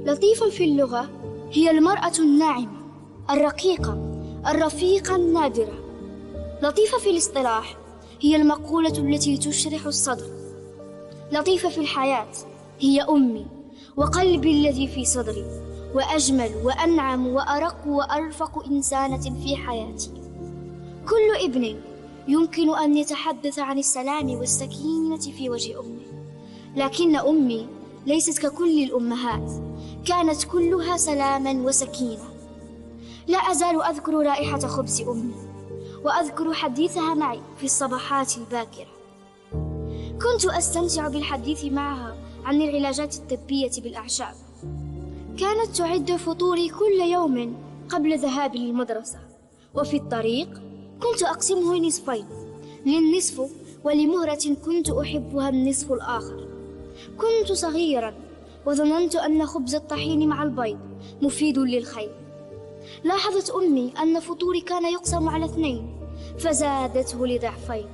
لطيفة في اللغة هي المرأة الناعمة الرقيقة الرفيقة النادرة. لطيفة في الاصطلاح هي المقولة التي تشرح الصدر. لطيفة في الحياة هي أمي وقلبي الذي في صدري، وأجمل وأنعم وأرق وأرفق إنسانة في حياتي. كل ابن يمكن أن يتحدث عن السلام والسكينة في وجه أمه، لكن أمي ليست ككل الأمهات، كانت كلها سلاما وسكينة. لا أزال أذكر رائحة خبز أمي، وأذكر حديثها معي في الصباحات الباكرة. كنت أستمتع بالحديث معها عن العلاجات الطبية بالأعشاب. كانت تعد فطوري كل يوم قبل ذهابي للمدرسة، وفي الطريق كنت أقسمه نصفين، للنصف ولمهرة كنت أحبها النصف الآخر. كنت صغيرا وظننت أن خبز الطحين مع البيض مفيد للخير. لاحظت أمي أن فطوري كان يقسم على 2، فزادته لضعفين.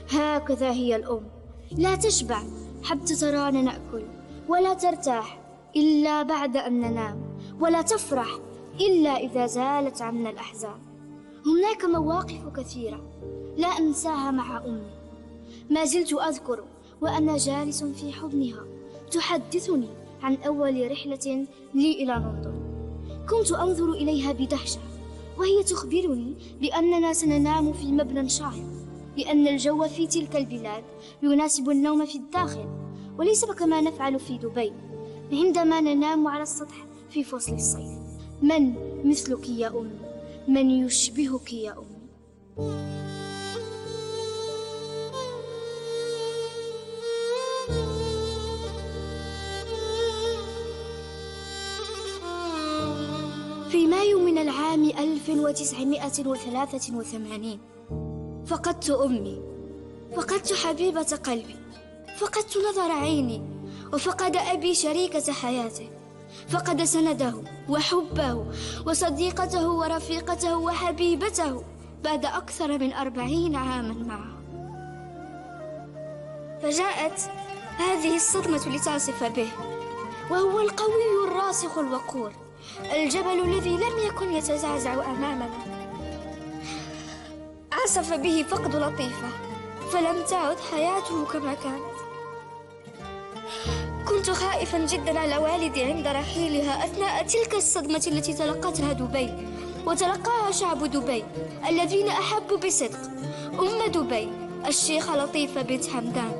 هكذا هي الأم، لا تشبع حتى ترانا نأكل، ولا ترتاح إلا بعد أن ننام، ولا تفرح إلا إذا زالت عنا الأحزان. هناك مواقف كثيرة لا أنساها مع أمي. ما زلت أذكر وأنا جالس في حضنها تحدثني عن أول رحلة لي إلى لندن. كنت أنظر إليها بدهشة وهي تخبرني بأننا سننام في مبنى شاهق، لأن الجو في تلك البلاد يناسب النوم في الداخل، وليس كما نفعل في دبي عندما ننام على السطح في فصل الصيف. من مثلك يا أمي؟ من يشبهك يا أمي؟ في مايو من العام 1983 فقدت أمي، فقدت حبيبة قلبي، فقدت نظر عيني، وفقد أبي شريكة حياته، فقد سنده وحبه وصديقته ورفيقته وحبيبته بعد أكثر من 40 عاما معه. فجاءت هذه الصدمة لتصف به، وهو القوي الراسخ الوقور، الجبل الذي لم يكن يتزعزع أمامنا. عصف به فقد لطيفة، فلم تعد حياته كما كانت. كنت خائفا جدا على والدي عند رحيلها أثناء تلك الصدمة التي تلقتها دبي وتلقاها شعب دبي الذين أحبوا بصدق أم دبي الشيخة لطيفة بنت حمدان.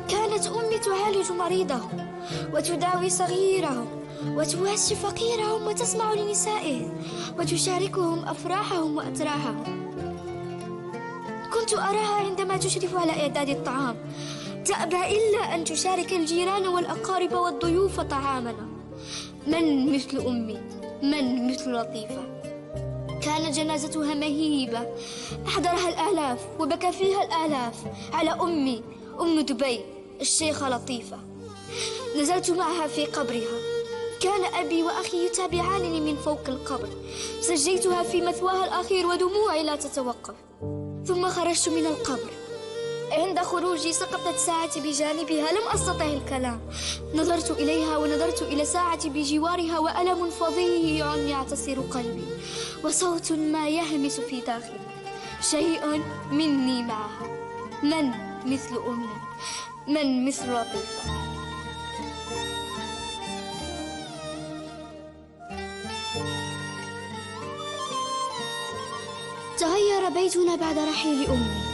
كانت أمي تعالج مريضهم وتداوي صغيرهم وتواسي فقيرهم وتسمع لنسائهم وتشاركهم أفراحهم وأتراحهم. كنت أراها عندما تشرف على إعداد الطعام تأبى إلا أن تشارك الجيران والأقارب والضيوف طعامنا. من مثل أمي؟ من مثل لطيفة؟ كان جنازتها مهيبة، أحضرها الآلاف وبكى فيها الآلاف على أمي أم دبي الشيخة لطيفة. نزلت معها في قبرها، كان أبي وأخي يتابعانني من فوق القبر. سجيتها في مثواها الأخير ودموعي لا تتوقف. ثم خرجت من القبر. عند خروجي سقطت ساعتي بجانبها، لم أستطع الكلام. نظرت إليها ونظرت إلى ساعتي بجوارها، وألم فظيع يعتصر قلبي، وصوت ما يهمس في داخلي. شيء مني معها. من مثل أمي؟ من مثل لطيفة؟ تغير بيتنا بعد رحيل أمي،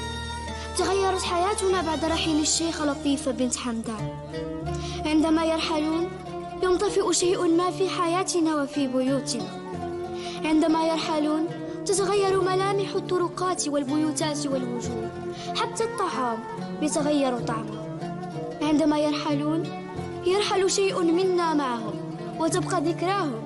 تغيرت حياتنا بعد رحيل الشيخة لطيفة بنت حمدان. عندما يرحلون ينطفئ شيء ما في حياتنا وفي بيوتنا. عندما يرحلون تتغير ملامح الطرقات والبيوتات والوجوه، حتى الطعام يتغير طعمه. عندما يرحلون يرحل شيء منا معهم، وتبقى ذكراهم